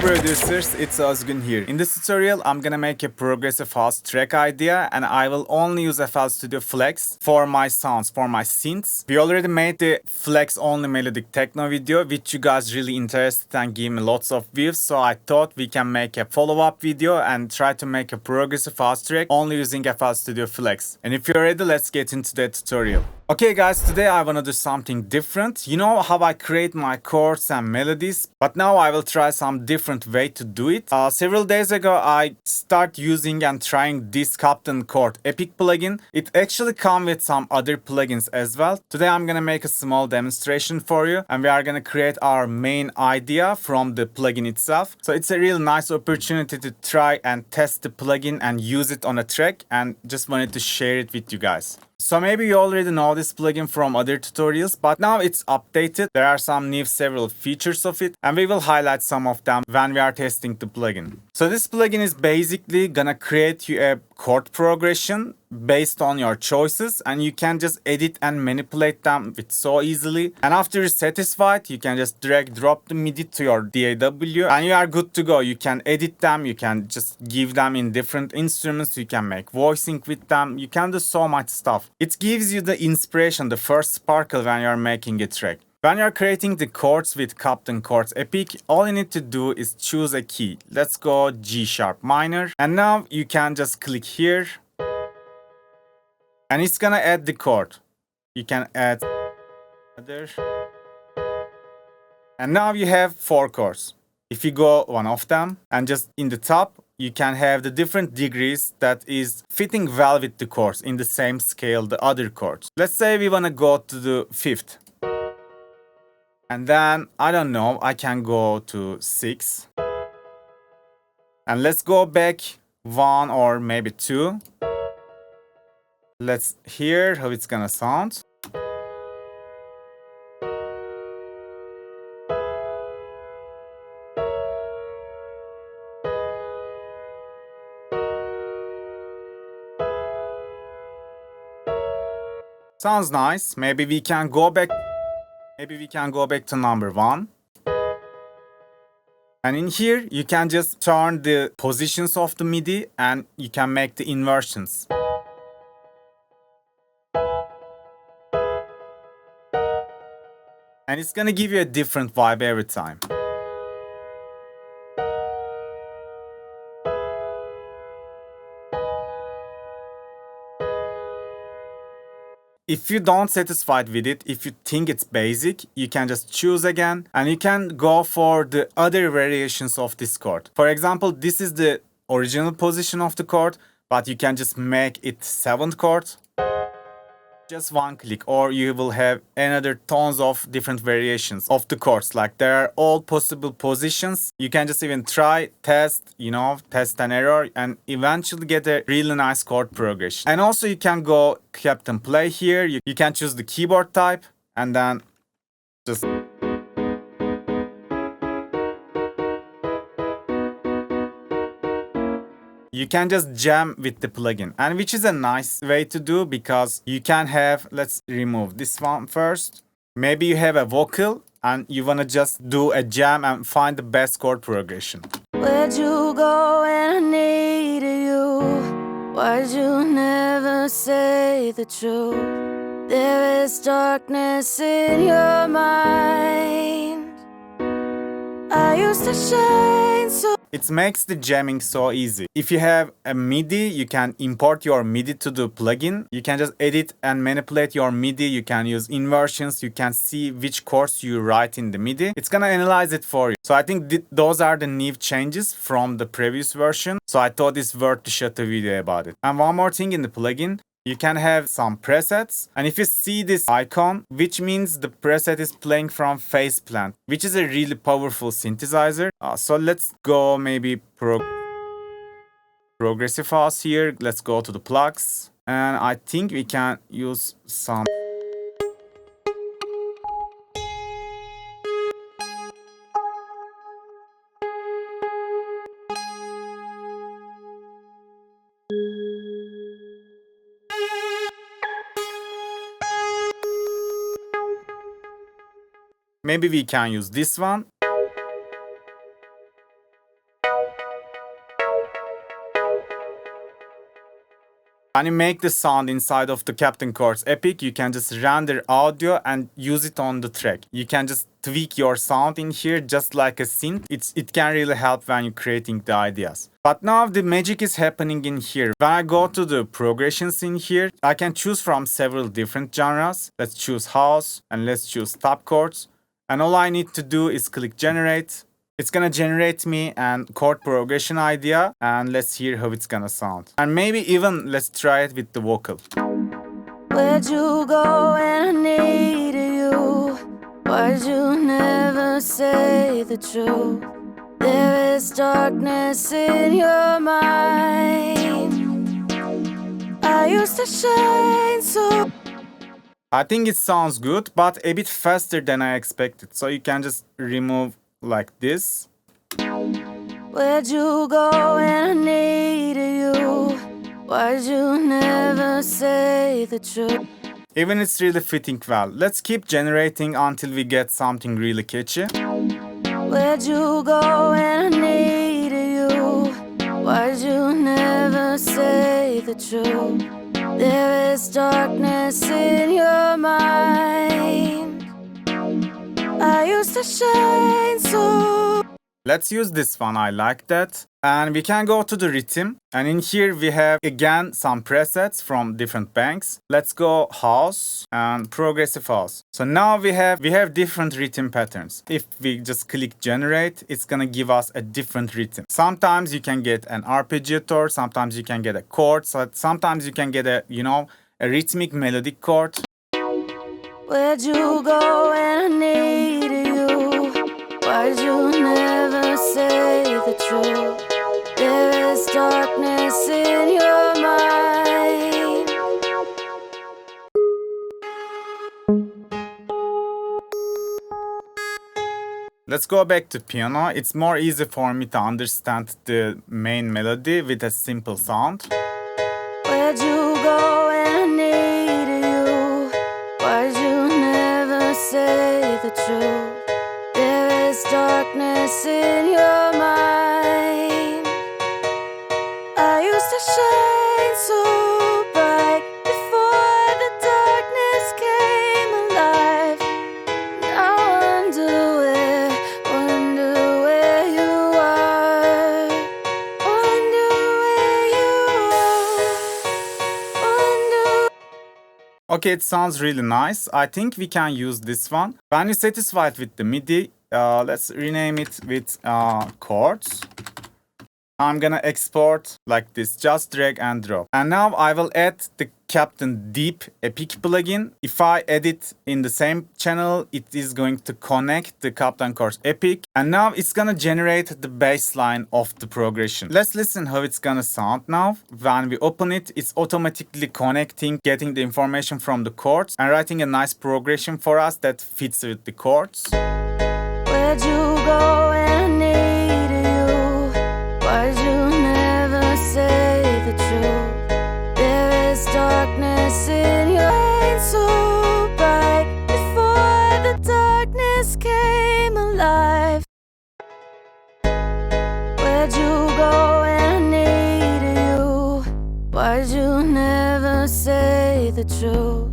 Broducers, it's Özgün here. In this tutorial, I'm gonna make a progressive house track idea and I will only use FL Studio Flex for my sounds, for my synths. We already made the Flex only melodic techno video which you guys really interested and gave me lots of views, so I thought we can make a follow-up video and try to make a progressive house track only using FL Studio Flex. And if you're ready, let's get into the tutorial. Okay guys, today I wanna do something different. You know how I create my chords and melodies, but now I will try some different way to do it. Several days ago I start using and trying this Captain Chord Epic plugin. It actually comes with some other plugins as well. Today I'm gonna make a small demonstration for you and we are gonna create our main idea from the plugin itself. So it's a real nice opportunity to try and test the plugin and use it on a track, and just wanted to share it with you guys. So maybe you already know this plugin from other tutorials, but now it's updated. There are some new several features of it, and we will highlight some of them when we are testing the plugin. So this plugin is basically gonna create you a chord progression based on your choices, and you can just edit and manipulate them with so easily. And after you're satisfied, you can just drag drop the MIDI to your DAW and you are good to go. You can edit them, you can just give them in different instruments, you can make voicing with them, you can do so much stuff. It gives you the inspiration, the first sparkle when you're making a track. When you're creating the chords with Captain Chords Epic, all you need to do is choose a key. Let's go G sharp minor. And now you can just click here. And it's gonna add the chord. You can add other. And now you have 4 chords. If you go one of them and just in the top, you can have the different degrees that is fitting well with the chords in the same scale, the other chords. Let's say we wanna go to the 5th. And then, I don't know, I can go to 6. And let's go back 1 or maybe 2. Let's hear how it's gonna sound. Sounds nice. Maybe we can go back to number 1. And in here, you can just turn the positions of the MIDI and you can make the inversions. And it's gonna give you a different vibe every time. If you don't satisfied with it, if you think it's basic, you can just choose again and you can go for the other variations of this chord. For example, this is the original position of the chord, but you can just make it 7th chord. Just one click, or you will have another tons of different variations of the chords. Like there are all possible positions. You can just even try, test, test and error, and eventually get a really nice chord progression. And also you can go Captain Play here. You can choose the keyboard type and then just you can just jam with the plugin, and which is a nice way to do because you can have, let's remove this one first. Maybe you have a vocal and you wanna just do a jam and find the best chord progression. Where'd you go when I needed you? Why'd you never say the truth? There is darkness in your mind. I used to shine so. It makes the jamming so easy. If you have a MIDI, you can import your MIDI to the plugin. You can just edit and manipulate your MIDI. You can use inversions. You can see which chords you write in the MIDI. It's gonna analyze it for you. So I think those are the new changes from the previous version. So I thought it's worth to shoot a video about it. And one more thing in the plugin. You can have some presets, and if you see this icon, which means the preset is playing from Faceplant, which is a really powerful synthesizer. So let's go maybe progressive house here. Let's go to the plugs, and I think we can use some. Maybe we can use this one. When you make the sound inside of the Captain Chords Epic, you can just render audio and use it on the track. You can just tweak your sound in here just like a synth. It can really help when you're creating the ideas. But now the magic is happening in here. When I go to the progressions in here, I can choose from several different genres. Let's choose house and let's choose top chords. And all I need to do is click generate. It's gonna generate me a chord progression idea, and let's hear how it's gonna sound. And maybe even let's try it with the vocal. Where'd you go when I needed you? Why'd you never say the truth? There is darkness in your mind. I used to shine so. I think it sounds good, but a bit faster than I expected. So you can just remove like this. Where'd you go when I needed you? Why'd you never say the truth? Even it's really fitting well. Let's keep generating until we get something really catchy. Where'd you go when I needed you? Why'd you never say the truth? There is darkness in your mind. I used to shine so. Let's use this one, I like that. And we can go to the rhythm. And in here we have again some presets from different banks. Let's go house and progressive house. So now we have different rhythm patterns. If we just click generate, it's gonna give us a different rhythm. Sometimes you can get an arpeggiator, sometimes you can get a chord, sometimes you can get a rhythmic melodic chord. Where'd you go when I needed you? Why'd you never say the truth? There is darkness in your mind. Let's go back to piano. It's more easy for me to understand the main melody with a simple sound. Where'd you go when I needed you? Why'd you never say the truth? There is darkness in your mind. I used to shine so bright before the darkness came alive. Now wonder where you are. Wonder where you are. Wonder. Okay, it sounds really nice. I think we can use this one. When you're satisfied with the MIDI, let's rename it with chords. I'm gonna export like this, just drag and drop. And now I will add the Captain Deep Epic plugin. If I edit in the same channel, it is going to connect the Captain Chords Epic. And now it's gonna generate the bassline of the progression. Let's listen how it's gonna sound now. When we open it, it's automatically connecting, getting the information from the chords and writing a nice progression for us that fits with the chords. Where'd you go when I needed you? Why'd you never say the truth? There is darkness in your mind so bright before the darkness came alive. Where'd you go when I needed you? Why'd you never say the truth?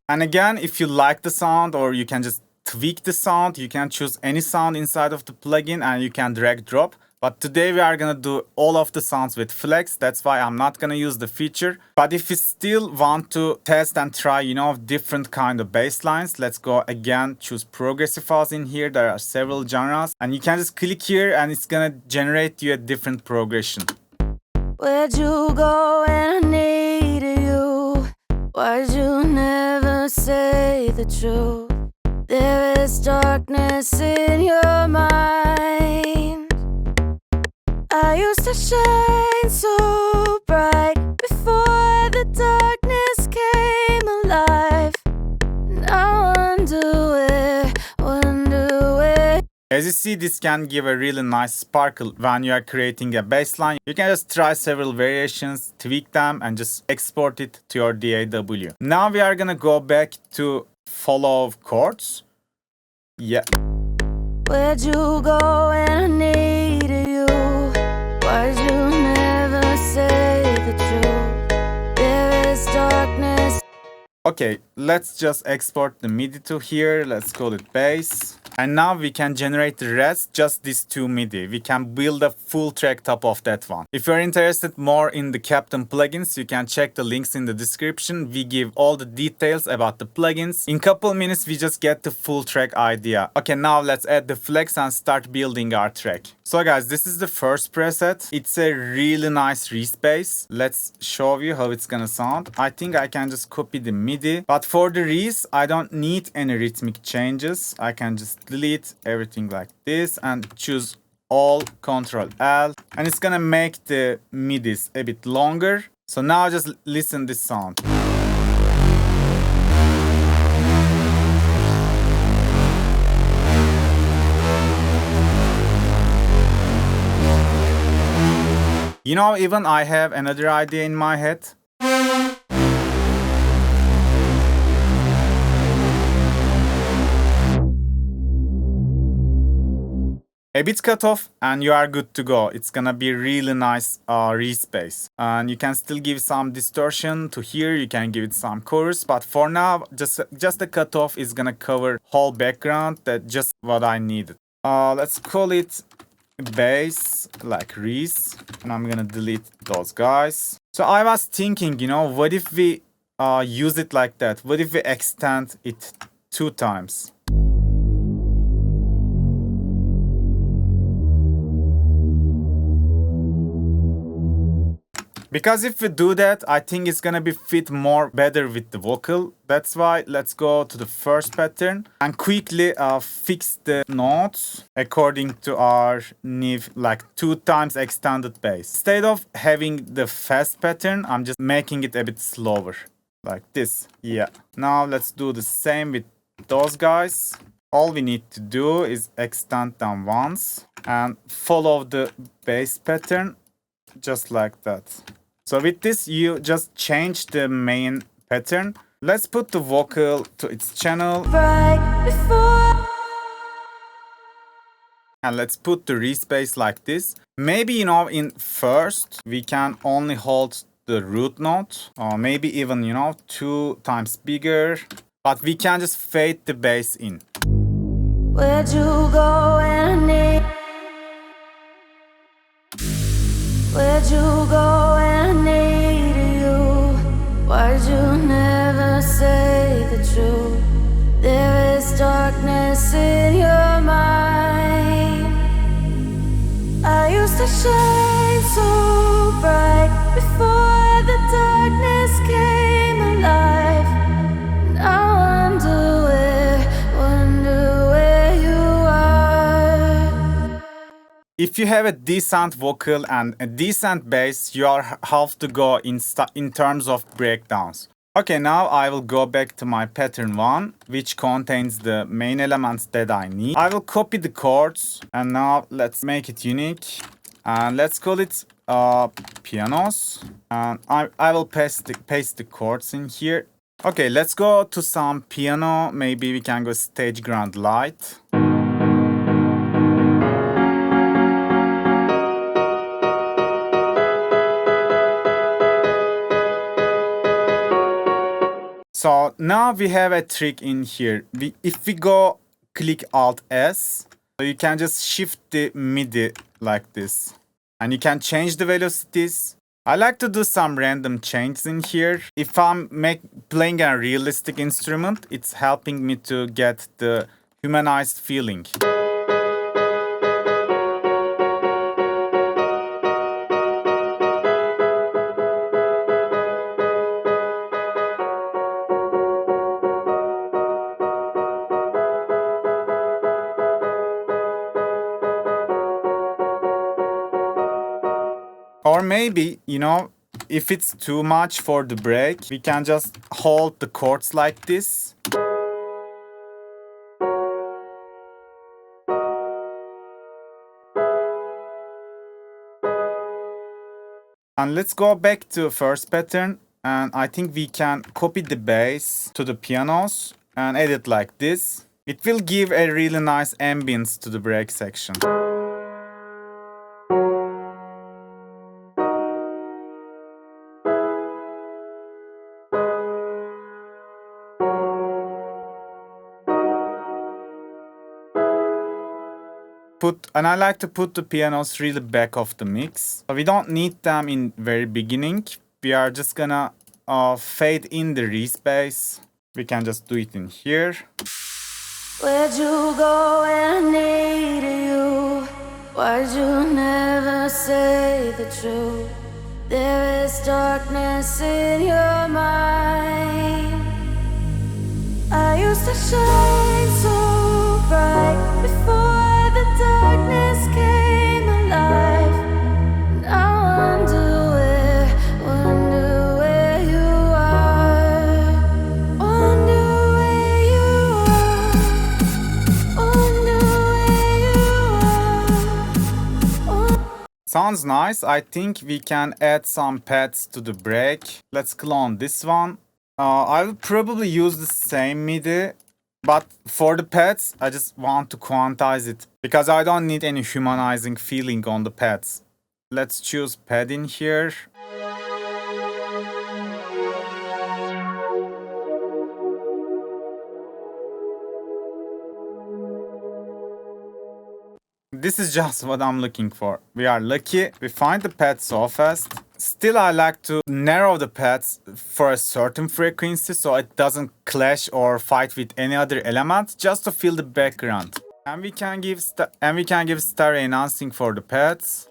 And again, if you like the sound or you can just tweak the sound, you can choose any sound inside of the plugin and you can drag drop. But today we are gonna do all of the sounds with flex. That's why I'm not gonna use the feature. But if you still want to test and try, different kind of bass lines, let's go again, choose progressive house in here. There are several genres and you can just click here and it's gonna generate you a different progression. Where'd you go when I needed you? Why'd you never say the truth? There is darkness in your mind. I used to shine so bright before the darkness came alive. Now wonder where. As you see, this can give a really nice sparkle when you are creating a bass line. You can just try several variations, tweak them, and just export it to your DAW. Now we are gonna go back to follow chords. Yeah. Where'd you go when I needed you? Why'd you never say the truth? There Okay, let's just export the MIDI to here. Let's call it bass. And now we can generate the rest, just these two MIDI. We can build a full track top of that one. If you're interested more in the Captain plugins, you can check the links in the description. We give all the details about the plugins. In couple minutes, we just get the full track idea. Okay, now let's add the flex and start building our track. So guys, this is the first preset. It's a really nice Reese Bass. Let's show you how it's gonna sound. I think I can just copy the MIDI. But for the Reese, I don't need any rhythmic changes. I can just delete everything like this and choose all, Ctrl L, and it's gonna make the MIDIs a bit longer. So now just listen this sound. You know, even I have another idea in my head. A bit cut off and you are good to go. It's gonna be really nice Reese Bass. And you can still give some distortion to here. You can give it some chorus. But for now, just the cut off is gonna cover whole background. That's just what I needed. Let's call it bass like Reese. And I'm gonna delete those guys. So I was thinking, you know, what if we use it like that? What if we extend it 2 times? Because if we do that, I think it's gonna be fit more better with the vocal. That's why let's go to the first pattern and quickly fix the notes according to our new, like 2 times extended bass. Instead of having the fast pattern, I'm just making it a bit slower, like this. Yeah. Now let's do the same with those guys. All we need to do is extend them once and follow the bass pattern just like that. So with this, you just change the main pattern. Let's put the vocal to its channel. Right before. And let's put the Reese Bass like this. Maybe, you know, in first, we can only hold the root note. Or maybe even, you know, 2 times bigger. But we can just fade the bass in. Where'd you go when I need? Where'd you go when I needed you? Why'd you never say the truth? There is darkness in your mind. I used to shine so bright before the darkness came alive. Now I wonder where you are. If you have a decent vocal and a decent bass, you are half to go in terms of breakdowns. Okay, now I will go back to my pattern 1, which contains the main elements that I need. I will copy the chords, and now let's make it unique. And let's call it pianos. And I will paste the chords in here. Okay, let's go to some piano. Maybe we can go stage ground light. So now we have a trick in here. If we go click Alt S, so you can just shift the MIDI like this. And you can change the velocities. I like to do some random changes in here. If I'm playing a realistic instrument, it's helping me to get the humanized feeling. Or maybe, you know, if it's too much for the break, we can just hold the chords like this. And let's go back to first pattern. And I think we can copy the bass to the pianos and edit like this. It will give a really nice ambience to the break section. like to put the pianos really back of the mix. So we don't need them in very beginning. We are just gonna fade in the Reese Bass. We can just do it in here. Where'd you go when I needed you? Why'd you never say the truth? There is darkness in your mind. I used to shine so bright before the darkness came alive. Now wonder where you are. Wonder where you are. Wonder where you are. Sounds nice. I think we can add some pads to the break. Let's clone this one. I will probably use the same MIDI, but for the pads, I just want to quantize it because I don't need any humanizing feeling on the pads. Let's choose pad in here. This is just what I'm looking for. We are lucky. We find the pads so fast. Still, I like to narrow the pads for a certain frequency so it doesn't clash or fight with any other element, just to feel the background. And we can give stereo enhancing for the pads.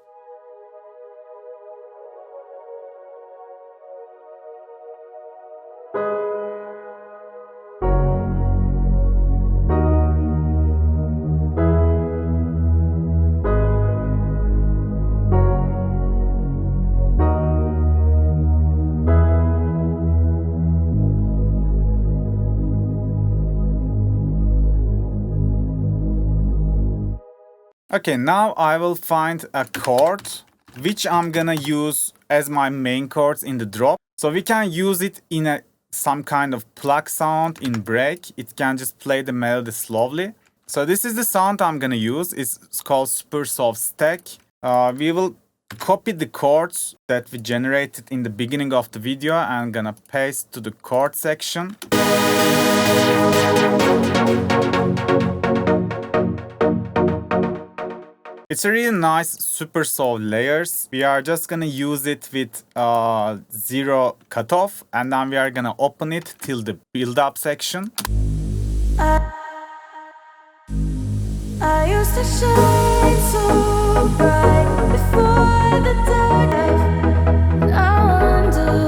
Okay, now I will find a chord which I'm gonna use as my main chords in the drop. So we can use it in some kind of pluck sound in break. It can just play the melody slowly. So this is the sound I'm gonna use. It's called Supersaw stack. We will copy the chords that we generated in the beginning of the video and gonna paste to the chord section. It's a really nice Supersaw layers. We are just gonna use it with 0 cutoff, and then we are gonna open it till the build-up section. I used to shine so bright before the dark. Now wonder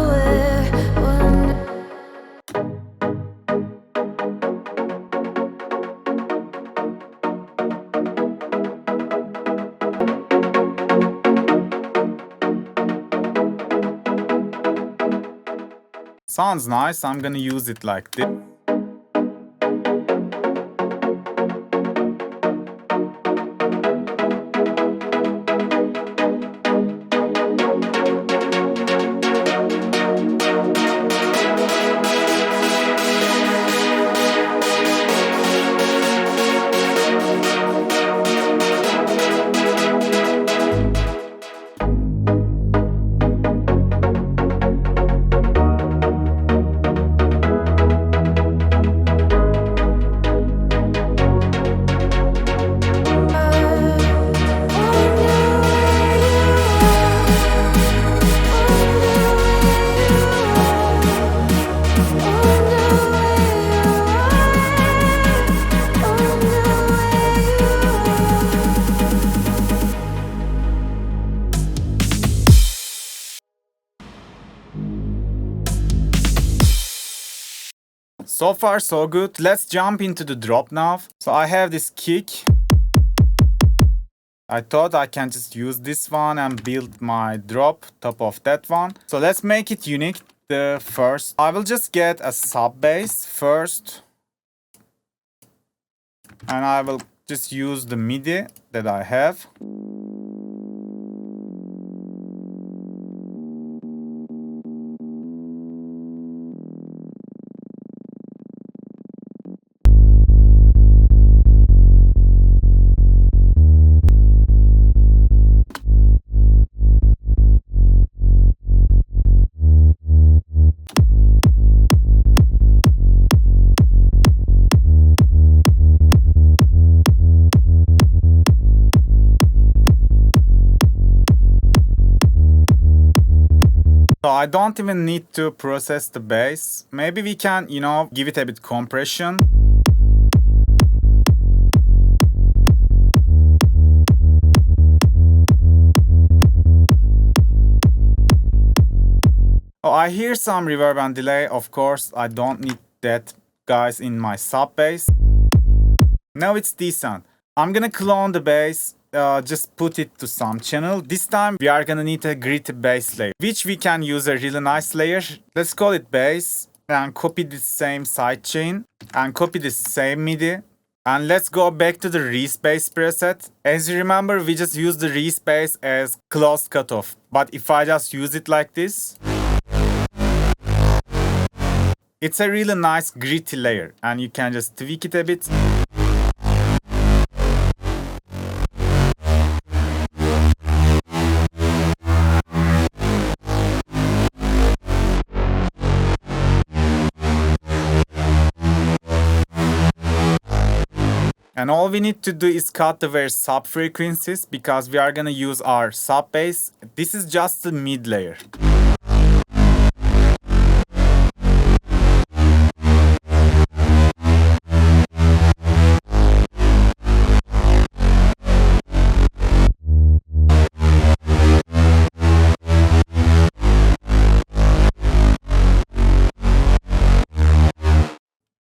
Sounds nice. I'm gonna use it like this. So far so good. Let's jump into the drop now. So I have this kick. I thought I can just use this one and build my drop top of that one. So let's make it unique. The first, I will just get a sub bass first. And I will just use the MIDI that I have. So I don't even need to process the bass. Maybe we can, give it a bit compression. Oh, I hear some reverb and delay. Of course, I don't need that, guys, in my sub bass. Now it's decent. I'm gonna clone the bass, just put it to some channel. This time we are gonna need a gritty bass layer, which we can use a really nice layer. Let's call it bass and copy this same sidechain and copy this same MIDI. And let's go back to the Reese Bass preset. As you remember, we just used the Reese Bass as closed cutoff. But if I just use it like this, it's a really nice gritty layer and you can just tweak it a bit. And all we need to do is cut the various sub frequencies because we are gonna use our sub bass. This is just the mid layer.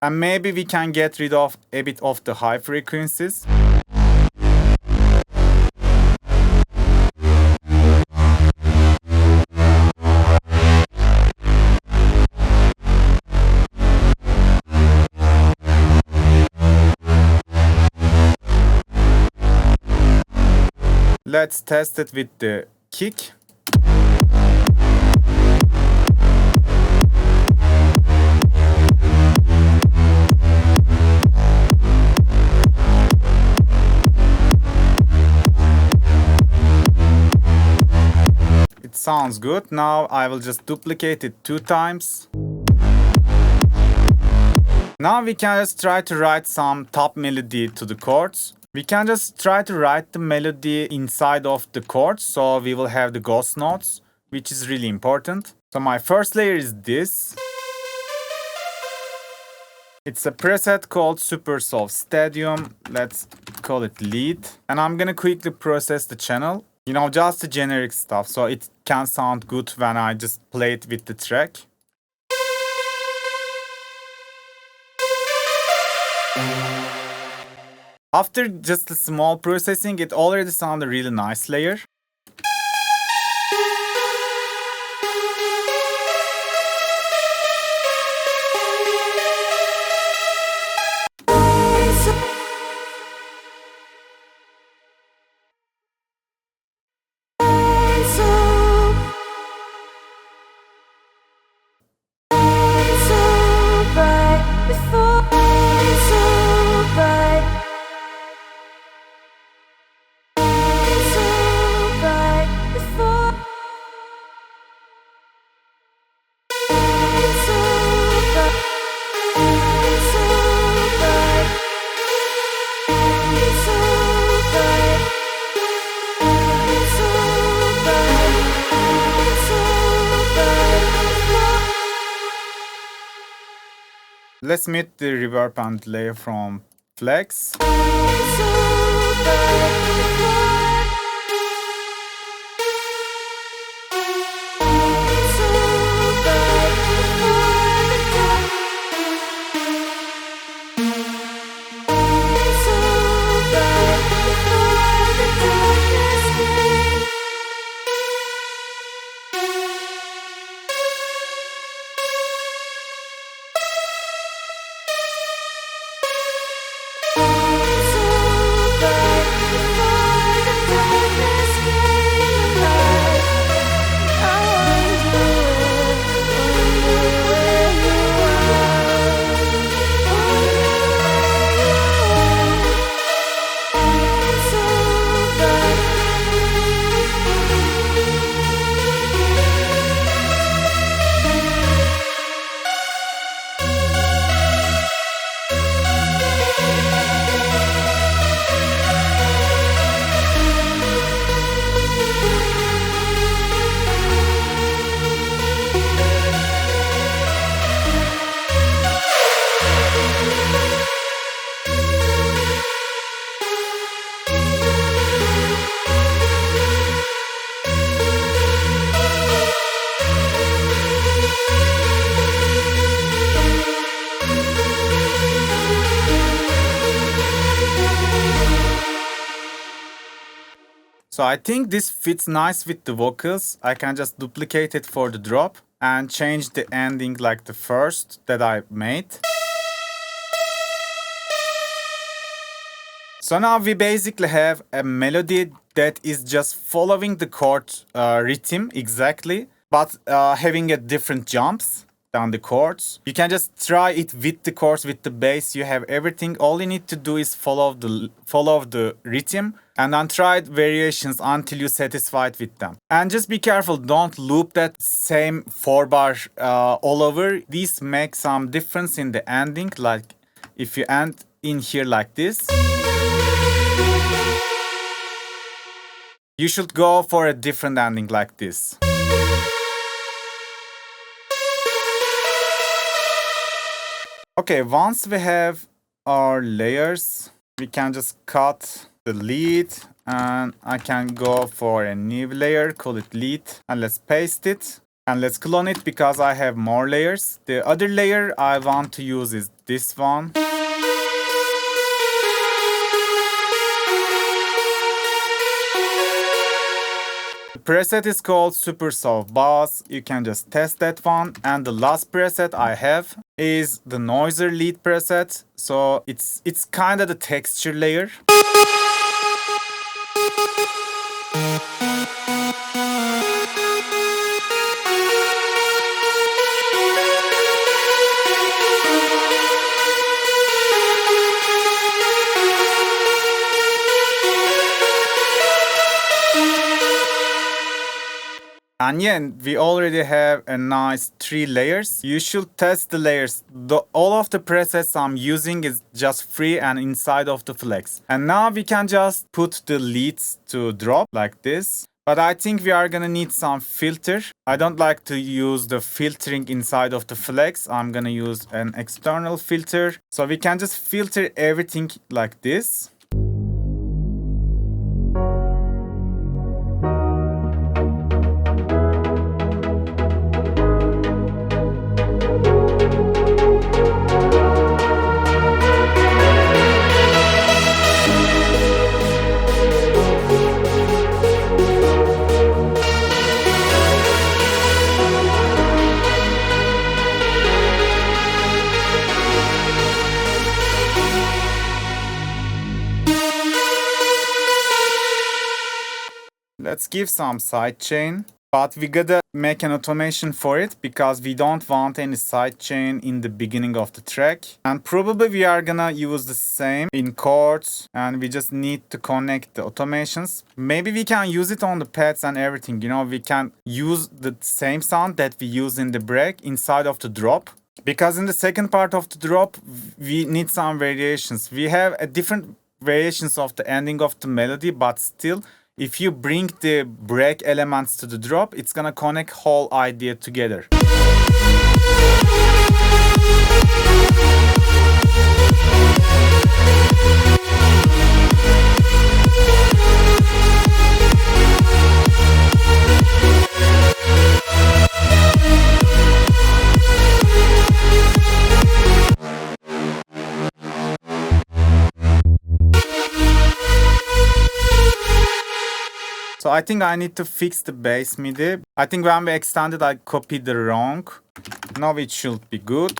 And maybe we can get rid of a bit of the high frequencies. Let's test it with the kick. Sounds good. Now I will just duplicate it 2 times. Now we can just try to write some top melody to the chords. We can just try to write the melody inside of the chords, so we will have the ghost notes, which is really important. So my first layer is this. It's a preset called Supersaw Stadium. Let's call it lead. And I'm gonna quickly process the channel. Just the generic stuff, so it can sound good when I just play it with the track. After just a small processing, it already sounds a really nice layer. Let's mute the reverb and delay from Flex. So I think this fits nice with the vocals. I can just duplicate it for the drop and change the ending like the first that I made. So now we basically have a melody that is just following the chord rhythm exactly, but having a different jumps down the chords. You can just try it with the chords, with the bass. You have everything. All you need to do is follow the rhythm and then try variations until you're satisfied with them. And just be careful, don't loop that same 4-bar all over. These make some difference in the ending. Like if you end in here like this, you should go for a different ending like this. Okay, once we have our layers, we can just cut the lead and I can go for a new layer, call it lead, and let's paste it. And let's clone it because I have more layers. The other layer I want to use is this one. The preset is called Supersaw Bass. You can just test that one. And the last preset I have is the noiser lead preset. So it's kind of the texture layer. And yeah, we already have a nice 3 layers. You should test the layers. All of the presets I'm using is just free and inside of the Flex. And now we can just put the leads to drop like this. But I think we are gonna need some filter. I don't like to use the filtering inside of the Flex. I'm gonna use an external filter. So we can just filter everything like this. Let's give some sidechain, but we gotta make an automation for it because we don't want any sidechain in the beginning of the track. And probably we are gonna use the same in chords and we just need to connect the automations. Maybe we can use it on the pads and everything. You know, we can use the same sound that we use in the break inside of the drop. Because in the second part of the drop, we need some variations. We have a different variations of the ending of the melody, but still, if you bring the break elements to the drop, it's gonna connect whole idea together. So I think I need to fix the bass MIDI. I think when we extended, I copied the wrong. Now it should be good.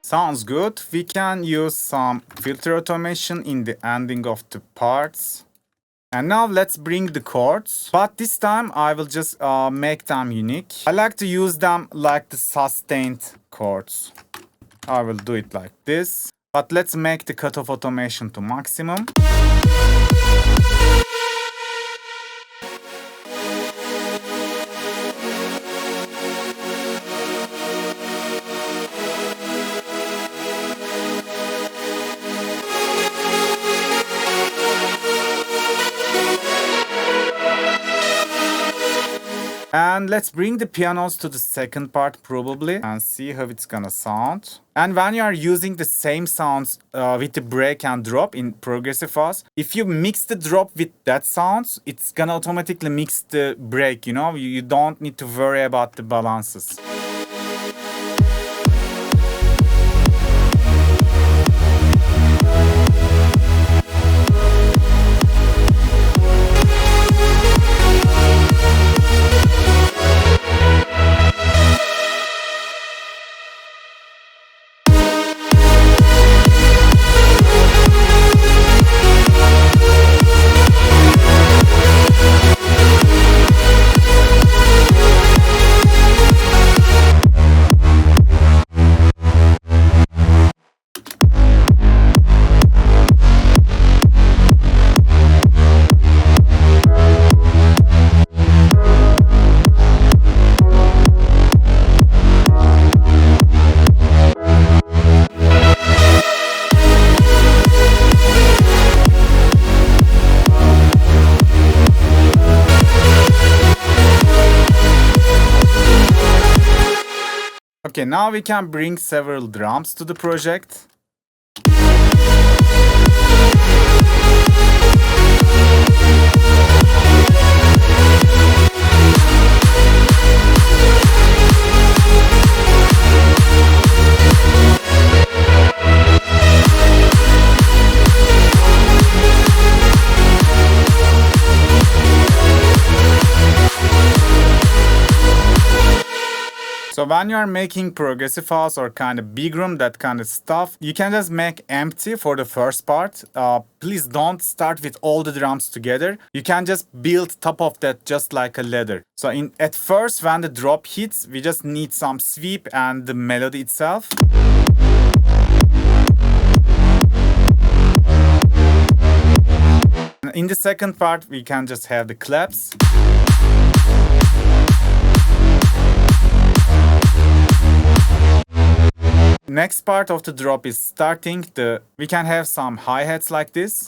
Sounds good. We can use some filter automation in the ending of the parts. And now let's bring the chords. But this time I will just make them unique. I like to use them like the sustained chords. I will do it like this. But let's make the cutoff automation to maximum. And let's bring the pianos to the second part probably and see how it's gonna sound. And when you are using the same sounds with the break and drop in progressive fast, if you mix the drop with that sounds, it's gonna automatically mix the break, you know? You don't need to worry about the balances. Okay, now we can bring several drums to the project. So when you are making progressive house or kind of big room, that kind of stuff, you can just make empty for the first part. Please don't start with all the drums together. You can just build top of that just like a ladder. So at first, when the drop hits, we just need some sweep and the melody itself. In the second part, we can just have the claps. Next part of the drop is starting. We can have some hi-hats like this.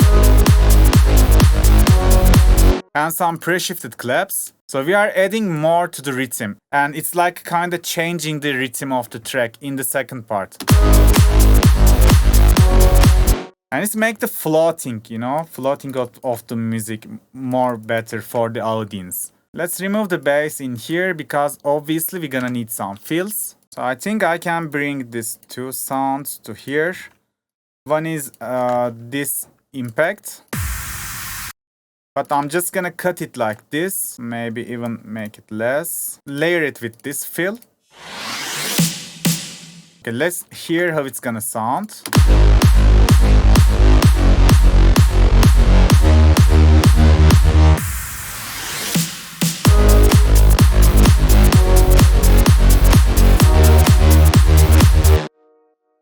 And some pre-shifted claps. So we are adding more to the rhythm. And it's like kind of changing the rhythm of the track in the second part. And it's make the floating, you know, floating of the music more better for the audience. Let's remove the bass in here because obviously we're gonna need some fills. So I think I can bring these two sounds to here. One is this impact. But I'm just gonna cut it like this. Maybe even make it less. Layer it with this fill. Okay, let's hear how it's gonna sound.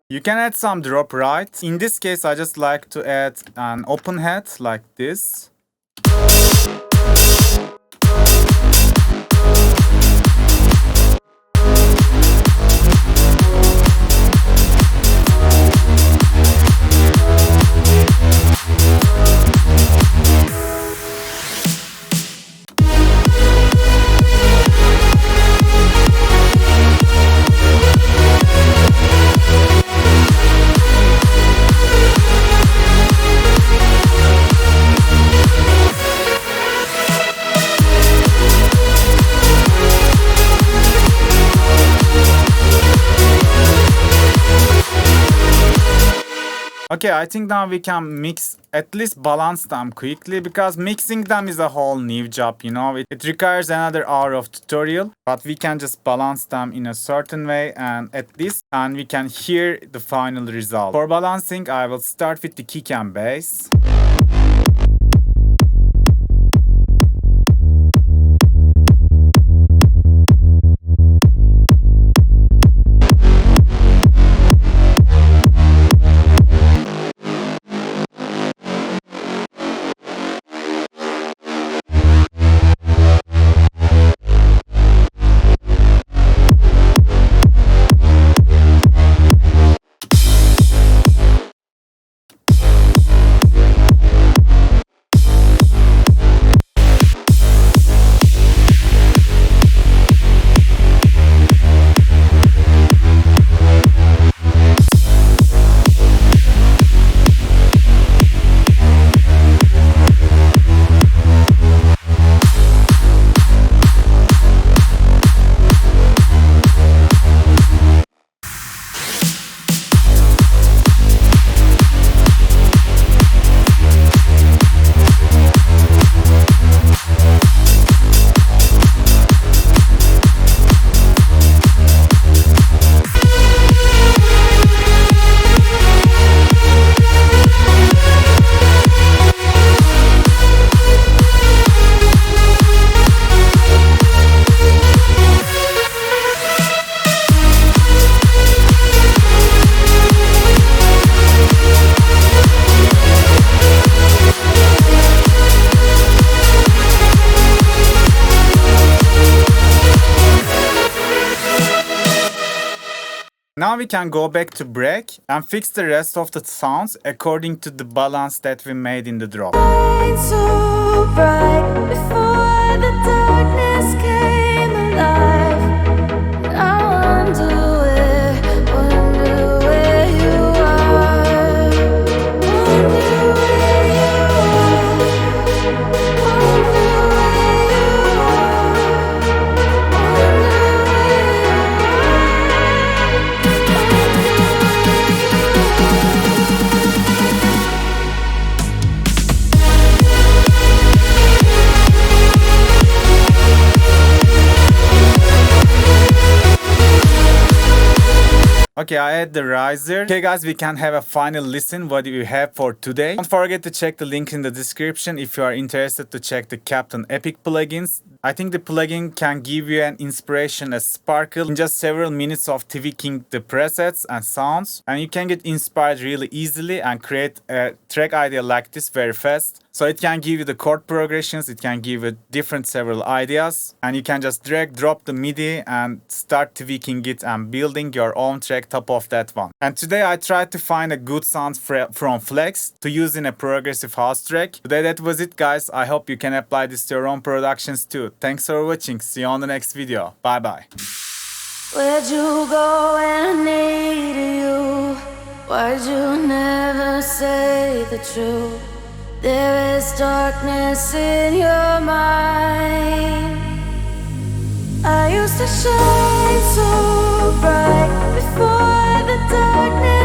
You can add some drop right. In this case, I just like to add an open hat like this. Okay, I think now we can mix, at least balance them quickly, because mixing them is a whole new job, you know. It requires another hour of tutorial, but we can just balance them in a certain way and we can hear the final result. For balancing, I will start with the kick and bass. we can go back to break and fix the rest of the sounds according to the balance that we made in the drop. So bright before the darkness came alive. I wonder where you are. Wonder where you are. Wonder where you are. Okay, I add the riser. Okay guys, we can have a final listen what you have for today. Don't forget to check the link in the description if you are interested to check the Captain Epic plugins. I think the plugin can give you an inspiration, a sparkle in just several minutes of tweaking the presets and sounds. And you can get inspired really easily and create a track idea like this very fast. So it can give you the chord progressions, it can give you different several ideas. And you can just drag, drop the MIDI and start tweaking it and building your own track top of that one. And today I tried to find a good sound from Flex to use in a progressive house track. Today that was it guys. I hope you can apply this to your own productions too. Thanks for watching. See you on the next video. Bye bye. Where'd you go when I needed you? Why'd you never say the truth? There is darkness in your mind. I used to shine so bright before the darkness